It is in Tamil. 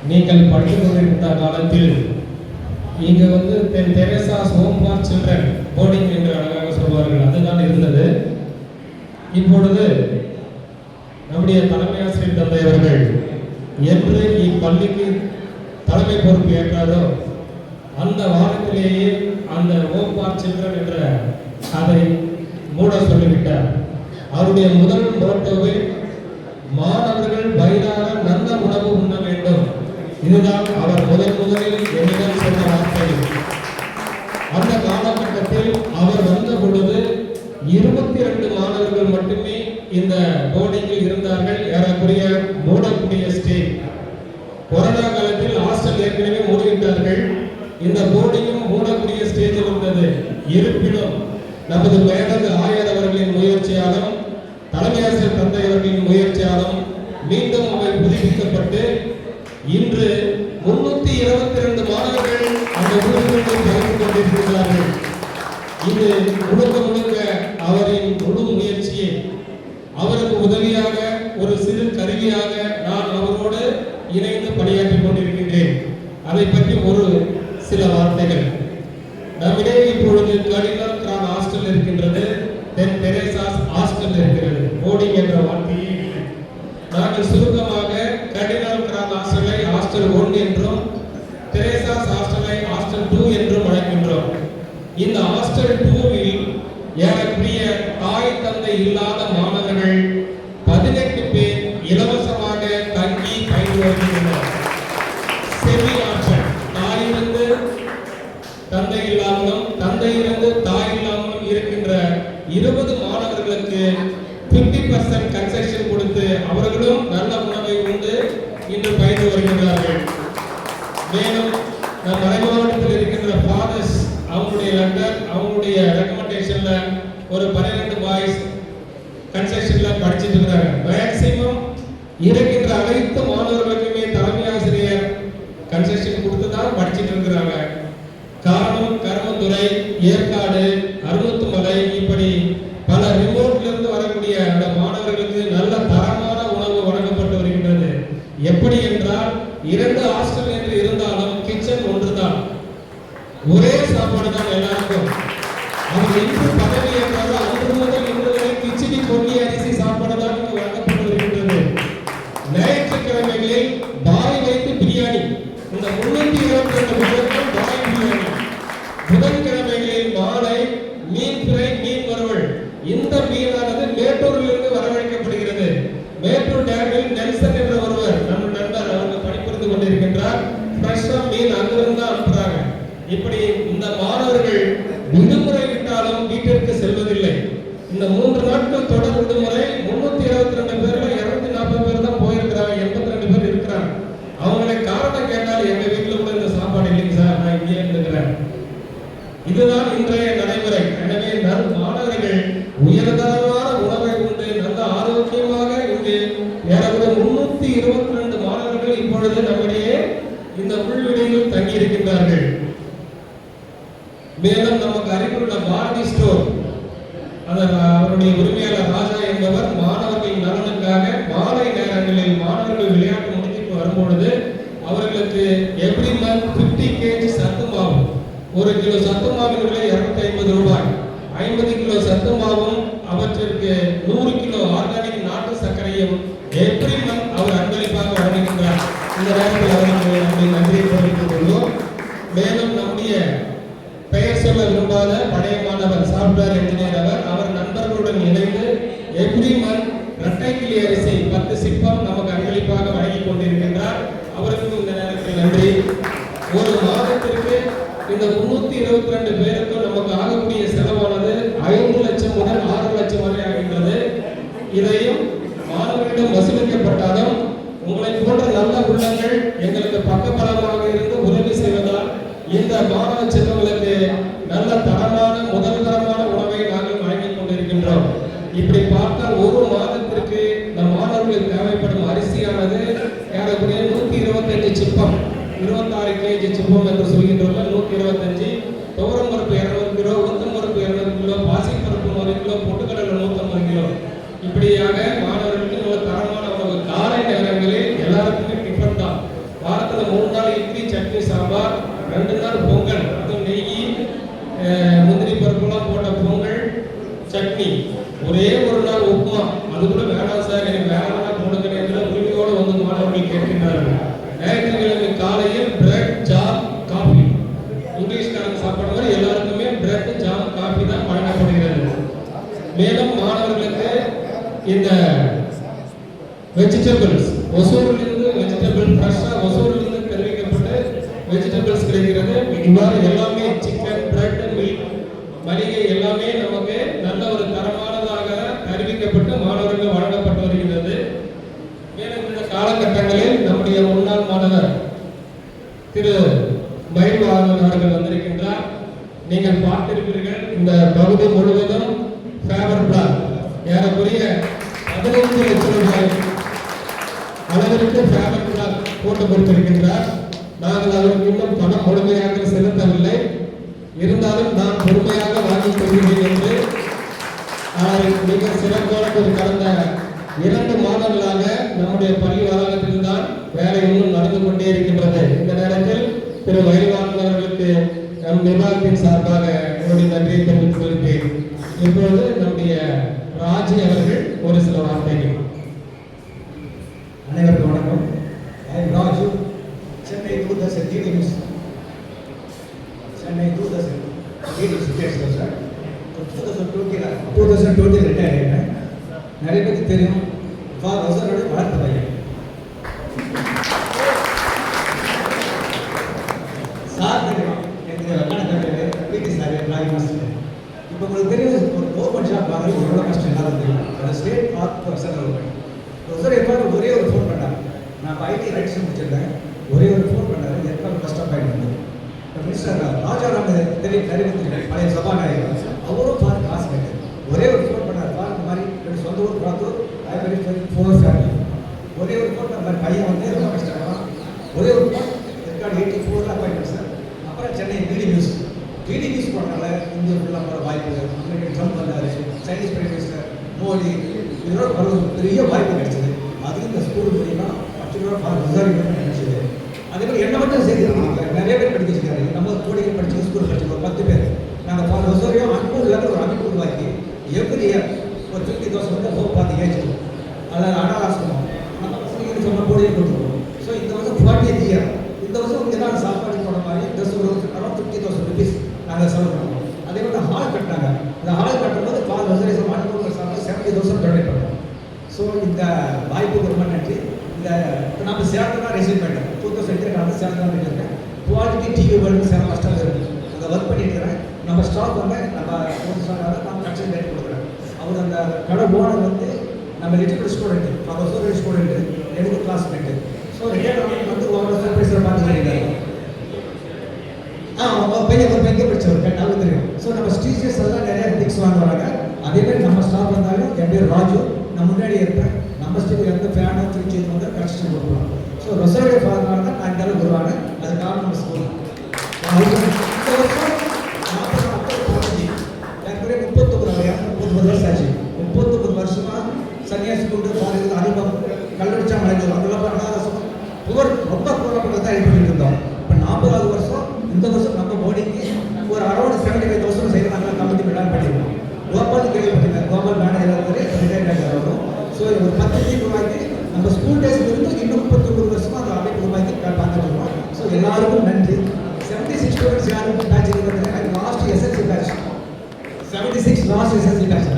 நீங்கள் படித்துக் கொண்டிருந்த காலத்தில் இங்கு தென் தெரேசாஸ் ஹோம் ஃபார் சில்ட்ரன் போர்டிங் என்று அழகாக சொல்வார்கள், அதுதான் இருந்தது. இப்பொழுது நம்முடைய தலைமை ஆசிரியர் தந்தை அவர்கள் என்று இப்பள்ளிக்கு தலைமை பொறுப்பு ஏற்றாரோ அந்த வாரத்திலேயே அந்த ஹோம் ஃபார் சில்ட்ரன் என்ற அதை மூட சொல்லிவிட்டார். அவருடைய முதல் மோட்டோவை மாணவர்கள் வயதான நல்ல உணவு உண்ண வேண்டும். இதுதான் அவர் முதலில் என்னிடம் சொன்ன வார்த்தை. அந்த காலகட்டத்தில் அவர் வந்த பொழுது 22 மாணவர்கள் மட்டுமே இந்த போர்டிங்கில் இருந்தார்கள். ஏறக்குறைய மூடக்கூடிய ஸ்டேஜ். கொரோனா காலத்தில் ஹாஸ்டல் ஏற்கனவே மூடிவிட்டார்கள். இந்த போர்டிங்கும் மூடக்கூடிய ஸ்டேஜில் இருந்தது. இருப்பினும் நமது மேலது ஆயர் அவர்களின் முயற்சியாலும் தலைமை ஆசிரியர் தந்தை அவர்களின் முயற்சியாலும் மீண்டும் அவை புதுப்பிக்கப்பட்டு இன்று 322 மாணவர்கள் அந்த ஊர்களில் கலந்து கொண்டிருக்கிறார்கள். இது முழுக்க அவரின் முழு முயற்சியை அவருக்கு உதவியாக ஒரு சிறு கருவியாக நான் அவரோடு இணைந்து பணியாற்றிக் கொண்டிருக்கின்றேன். அதை பற்றி ஒரு சில வார்த்தைகள். நம்மிடையே இப்பொழுது கடினல் கிரான் ஹாஸ்டல் இருக்கின்றது, தென் தெரேசாஸ் ஹாஸ்டல் இருக்கிறது. போர்டிங் என்ற வார்த்தையை நாங்கள் சுருக்கமாக கடினல் கிரான் ஹாஸ்டலை ஹாஸ்டல் 1 என்றும் தெரேசாஸ் ஹாஸ்டலை ஹாஸ்டல் 2 என்றும் அழைக்கின்றோம். இந்த ஹாஸ்டல் 2வில் ஏறக்குறைய தாய் தந்தை இல்லாத மாணவர்கள் 18 பேர் இலவசமாக தங்கி பயின்று வருகின்றனர். செவி ஆற்றல், தாயிலிருந்து தந்தை இல்லாமலும் தந்தையிலிருந்து தாய் இல்லாமலும் இருக்கின்ற 20 மாணவர்களுக்கு 50% கன்செஷன் கொடுத்து அவர்களும் நல்ல உணவை உண்டு இன்று பயின்று வருகின்றார்கள். மேலும் நம் மறை மாவட்டத்தில் இருக்கின்ற ஃபாதர்ஸ் அவங்களுடைய லெட்டர் அவங்களுடைய ரெக்கமெண்டேஷன்ல ஒரு 12 பாய்ஸ் கன்செஷன்ல படிச்சுட்டு இருக்காங்க. மேக்ஸிமம் இருக்கின்ற அனைத்து மாணவர்களுக்குமே தலைமை ஆசிரியர் கன்செஷன் கொடுத்து தான் படிச்சுட்டு இருக்கிறாங்க. காரணம் கருமந்துறை, ஏற்காடு, அருமுத்துமலை இப்படி பல ரிமோட்ல இருந்து வரக்கூடிய அந்த மாணவர்களுக்கு நல்ல தரமான உணவு வழங்கப்பட்டு வருகின்றது. எப்படி என்றால் 2 ஹாஸ்டல் என்று இருந்தாலும் கிச்சன் ஒன்றுதான், ஒரே சாப்பாடு தான் எல்லாருக்கும். அவங்க இன்று பதவி ஏற்றாரோ அன்று முதல் இன்று வரை கிச்சடி பொங்கி அரிசி சாப்பாடு தான் வழங்கப்பட்டு வருகின்றது. ஞாயிற்றுக்கிழமைகளில் பாய் வைத்து பிரியாணி, இந்த 322 பேருக்கும் பாய் பிரியாணி. புதன்கிழமைகளில் மாலை மீன் ஃப்ரை, மீன் வறுவல். இந்த மீனானது மேட்டூரிலிருந்து வரவழைக்கப்படுகிறது. மேட்டூர் டேமில் நெல்சன் என்ற ஒருவர் நம்ம நண்பர் அவர்கள் பணிபுரிந்து கொண்டிருக்கின்றார். ஃப்ரெஷ்ஷா மீன் அங்கிருந்து அனுப்புறாங்க. இப்படி இந்த மாணவர்கள் விடுமுறை விட்டாலும் வீட்டிற்கு செல்வதில்லை. இந்த 3 நாட்கள் தொடர் விடுமுறை 322 பேர்ல 240 பேர் தான் போயிருக்கிறாங்க. 82 பேர் இருக்கிறாங்க. அவங்களை காரணம் கேட்டால் எங்க வீட்டில் கூட இந்த சாப்பாடு இல்லைங்க சார், நான் இங்கே இருந்துக்கிறேன். இதுதான் இன்றைய நடைமுறை. எனவே மாணவர்கள் உயர்தரமான உணவை உண்டு நல்ல ஆரோக்கியமாக இங்கு ஏறக்குறைய 322 மாணவர்கள் இப்பொழுது நம்மிடையே இந்த உள்விடையில் தங்கி இருக்கின்றார்கள். மேலும் நமக்கு அருகிலுள்ள பாரதி ஸ்டோர் அவருடைய உரிமையாளர் ராஜா என்பவர் மாணவர்களின் நலனுக்காக மாலை நேரங்களில் மாணவர்கள் விளையாட்டு முடித்துட்டு வரும்பொழுது அவர்களுக்கு எவ்ரி மந்த் 50 kg சத்து மாவு, 1 கிலோ சத்து மாவின் விலை 250 ரூபாய், 50 கிலோ சத்து மாவும் அவற்றிற்கு 100 கிலோ ஆர்கானிக் நாட்டு சர்க்கரையும் எவ்ரி மந்த் அவர் அன்பளிப்பாக வழங்குகின்றார். இந்த நேரத்தில் அவருக்கு நம்முடைய நன்றியை தெரிவித்துக் கொள்வோம். மேலும் நம்முடைய பெயர் சொல்ல விரும்பாத பழைய மாணவர் சாப்ட்வேர் இன்ஜினியர் அவர் நண்பர்களுடன் இணைந்து எவ்ரி மந்த் இரட்டைக்கிளி அரிசி 10 சிப்பம் நமக்கு அன்பளிப்பாக வழங்கி கொண்டிருக்கின்றார். அவருக்கும் இந்த நேரத்தில் நன்றி. ஒரு மாதத்திற்கு இந்த 322 பேருக்கும் நமக்கு ஆகக்கூடிய செலவானது 5 லட்சம் முதல் 6 லட்சம் வரை ஆகின்றது. இதையும் மாணவர்களிடம் வசூலிக்கப்பட்டாலும் உங்களை போன்ற நல்ல உள்ளங்கள் எங்களுக்கு பக்கபலமாக இருந்து உதவி செய்வதால் இந்த மாணவ செல்வங்களுக்கு நல்ல தரமான முதல் தரமான உணவை நாங்கள் வழங்கிக் கொண்டிருக்கின்றோம். இப்படி பார்த்தால் ஒரு மாதத்திற்கு நம் மாணவர்களுக்கு தேவைப்படும் அரிசியானது ஏறக்குறைய 125 சிப்பம், 26 kg சிப்பம் என்று சொல்கின்றோம். 125 துவரம் பருப்பு 200 கிலோ, உளுத்தம் பருப்பு 200 கிலோ, பாசிப்பருப்பு 100 கிலோ, பொட்டுக்கடலை 150 கிலோ. இப்படியாக மாணவர்களுக்கு நல்ல தரமான உணவு. காலை நேரங்களில் எல்லாருக்குமே டிஃபன் தான். வாரத்தில் வாரத்தில் 3 நாள் இட்லி சட்னி சாம்பார், 2 நாள் பொங்கல், அதுவும் நெய் முந்திரி பருப்புலாம் போட்ட பொங்கல் சட்னி, ஒரே ஒரு நாள் உப்புமா. அது கூட வேணாம் சார், எனக்கு வேற வேணா கொடுங்க என்ற உரிமையோடு வந்து மாணவர்கள் கேட்கின்றார்கள். ஞாயிற்றுக்கிழமை காலையில் பிரெட் ஜாம் காஃபி, இங்கிலீஷ்காரங்க சாப்பாடு மாதிரி எல்லாருக்குமே பிரெட் ஜாம் காஃபி தான் வழங்கப்படுகிறது. மேலும் மாணவர்களுக்கு இந்த வெஜிடபிள்ஸ் ஒசூரிலிருந்து வெஜிடபிள் ஃப்ரெஷ்ஷாக ஒசூரிலிருந்து தெரிவிக்கப்பட்டு வெஜிடபிள்ஸ் கிடைக்கிறது. இவ்வாறு எல்லாமே சிக்கன், பிரெட், மில்க், மளிகை எல்லாமே நமக்கு நல்ல ஒரு தரமானதாக அறிவிக்கப்பட்டு மாணவர்களுக்கு வழங்கப்பட்டு வருகிறது. மேலும் இந்த காலகட்டங்களில் நம்முடைய முன்னாள் மாணவர் திரு மயில்வாகன் அவர்கள் வந்திருக்கின்றார். நீங்கள் பார்த்திருப்பீர்கள், இந்த பகுதி முழுவதும் ஃபேவர் பிளாக் ஏறக்குறைய 15 லட்சம் ரூபாய் அளவிற்கு ஃபேவர் பிளாக் போட்டு கொடுத்திருக்கின்றார். நாங்கள் அதற்கு இன்னும் பணம் முழுமையாக செலுத்தவில்லை, இருந்தாலும் நான் பொறுமையாக வாங்கிக் கொள்கிறேன் என்று மிக சிறப்பான ஒரு கடந்த 2 மாதங்களாக நம்முடைய பள்ளி வளாகத்தில் தான் வேலை இன்னும் நடந்து கொண்டே இருக்கின்றது. இந்த நேரத்தில் திரு மயில்வாகன் அவர்களுக்கு நம் நிர்வாகத்தின் சார்பாக என்னுடைய நன்றியை தெரிவித்துக் கொள்கிறேன். இப்பொழுது நம்முடைய ராஜி அவர்கள் ஒரு சில வார்த்தைகள். அனைவருக்கும் வணக்கம். Raju, Chennai Doordarshan DD news, Chennai Doordarshan DD news பேசுகிறேன் சார். 2020 ரிட்டையர் ஆகிட்டேன். நிறைய பேருக்கு தெரியும், வசரோட வளர்த்த பையன் சார் தெரியும், எனக்கு கணக்கு பிடி சார் டிராயிங் மாஸ்டர். இப்போ உங்களுக்கு தெரியும், ஒரு கவர்மெண்ட் ஜாப் வாங்குறது எவ்வளோ கஷ்டம் எல்லாரும் தெரியும். அது ஸ்டேட் ஆர்ட் சென்ட்ரல் சார். எப்போ ஒரே ஒரு ஃபோன் பண்ணாங்க, நான் இப்போ ஐடி ரைட்ஸ் முடிச்சிருக்கேன், ஒரே ஒரு ஃபோன் பண்ணாரு, எப்போ கஷ்டப்பாயிட்டு மினிஸ்டர் ராஜாராம் தெரியும், நிறைவேற்றிருக்கேன், பழைய சபாநாயகர், அவரும் பாரு காசு கேட்டு ஒரே ஒரு ஃபோன் பண்ணார். பாரு இந்த மாதிரி என்னோட சொந்த ஊர் பார்த்து ஃபோன் ஃபேமிலி, ஒரே ஒரு ஃபோன் பண்ண மாதிரி பையன் வந்து ரொம்ப கஷ்டப்படான். ஒரே ஒரு ஃபோன் ரெக்கார்டு 84 அப்பாயின்மெண்ட் சார். அப்புறம் சென்னை டிடி நியூஸ் போனால இந்தியா ஃபுல்லாக போகிற வாய்ப்பு, அமெரிக்கன் ட்ரம்ப் வந்தார், சைனீஸ் பிரைம் மினிஸ்டர் மோடி, இதோட ஒரு பெரிய வாய்ப்பு கிடைச்சது. அது இந்த ஸ்கூல் மூலியமாக நினைச்சது. அதே மாதிரி என்ன மட்டும் சேர்த்து நிறைய பேர் படிக்க வச்சுருக்காரு. நம்ம கோடிகள் படிச்சு ஸ்கூல் படிச்சு ஒரு 10 பேர் நாங்கள் பல வருஷம் அன்பூரில் ஒரு அமைப்பு உருவாக்கி எவ்ரி இயர் ஒரு 50,000 வந்து ஹோப் பார்த்து ஏற்றிடுவோம். அதில் அனாதாசம் நம்ம பசங்களுக்கு சொன்ன கோடியை கொடுத்துருவோம். ஸோ இந்த வருஷம் 40th இயர், இந்த வருஷம் இங்கே தான் சாப்பாடு போட மாதிரி ட்ரெஸ் ஒரு அரௌண்ட் 50,000 rupees நாங்கள் செலவு பண்ணுவோம். அதே மாதிரி ஹால் கட்டினாங்க. இந்த ஹால் கட்டும்போது 4 வருஷம் அன்பூர் சாப்பிட்டு 70,000 டொனேட் பண்ணுவோம். ஸோ இந்த வாய்ப்புக்கு ரொம்ப நன்றி. இந்த நம்ம சேர்த்துனா ரெசியூம் பண்ணிட்டோம். 2008 நான் சேர்த்து தான் பண்ணியிருக்கேன். குவாலிட்டி டிவி வேர்ல்டு சேர கஷ்டம் இருக்குது, அங்கே ஒர்க் பண்ணிட்டு இருக்கிறேன். நம்ம ஸ்டாக் வந்து நம்ம ஒரு ஸ்டாக் நம்ம கன்சல்ட் ரேட் கொடுக்குறேன். அவர் அந்த கடை ஓனர் வந்து நம்ம லிட்டில் ஸ்டூடெண்ட்டு, ஒரு ஸ்டூடெண்ட்டு, எனக்கு கிளாஸ்மேட்டு. ஸோ ரிட்டையர் வந்து ஒரு சர்ப்ரைஸில் பார்த்துருக்காங்க. ஒரு பையன் படித்தவர் நல்லா தெரியும். ஸோ நம்ம ஸ்டீச்சர்ஸ் எல்லாம் நிறைய திங்ஸ் வாங்க வராங்க. அதேமாதிரி நம்ம ஸ்டாஃப் வந்தாலும் என் பேர் ராஜு, நான் முன்னாடி இருப்பேன். நம்ம ஸ்டீல் எந்த ஃபேனோ திருச்சி இது வந்து கன்ஸ்ட்ரக்ஷன் கொடுக்கலாம். ஸோ ரொசோடைய ஃபாதர்னால தான் நான் இந்த அளவுக்கு வருவாங்க. அதுக்காக நம்ம ஸ்கூல் இந்த வருஷம் 39 வருஷம் ஆச்சு. 39 வருஷமாக சன்னியாசி கொண்டு பாருங்கள் அறிமுகம் கல்லடிச்சா மலைகள் அதெல்லாம் அனாதாசம் ரொம்ப போராட்டங்கள் தான் அடிப்பட்டு இருந்தோம். இப்போ 40வது வருஷம் இந்த வருஷம் நம்ம மோடிக்கு ஒரு அரௌண்ட் 75,000 செய்து நாங்கள் கமிட்டி பிளான் பண்ணியிருக்கோம். கோபால் கேள்விப்பட்டிருக்கேன், கோபால் மேனேஜர் ரிட்டையர்மெண்ட் ஆகும். ஸோ ஒரு 10 டீம் உருவாக்கி நம்ம ஸ்கூல் டேஸ்ல இருந்து இன்னும் 39 வருஷமாக அந்த அமைப்பு உருவாக்கி பார்த்துட்டு இருக்கோம். ஸோ எல்லாருக்கும் நன்றி. 76 ஸ்டூடெண்ட்ஸ் யாரும் பேட்ச் இருக்கிறது last SSC batch 76 last SSC batch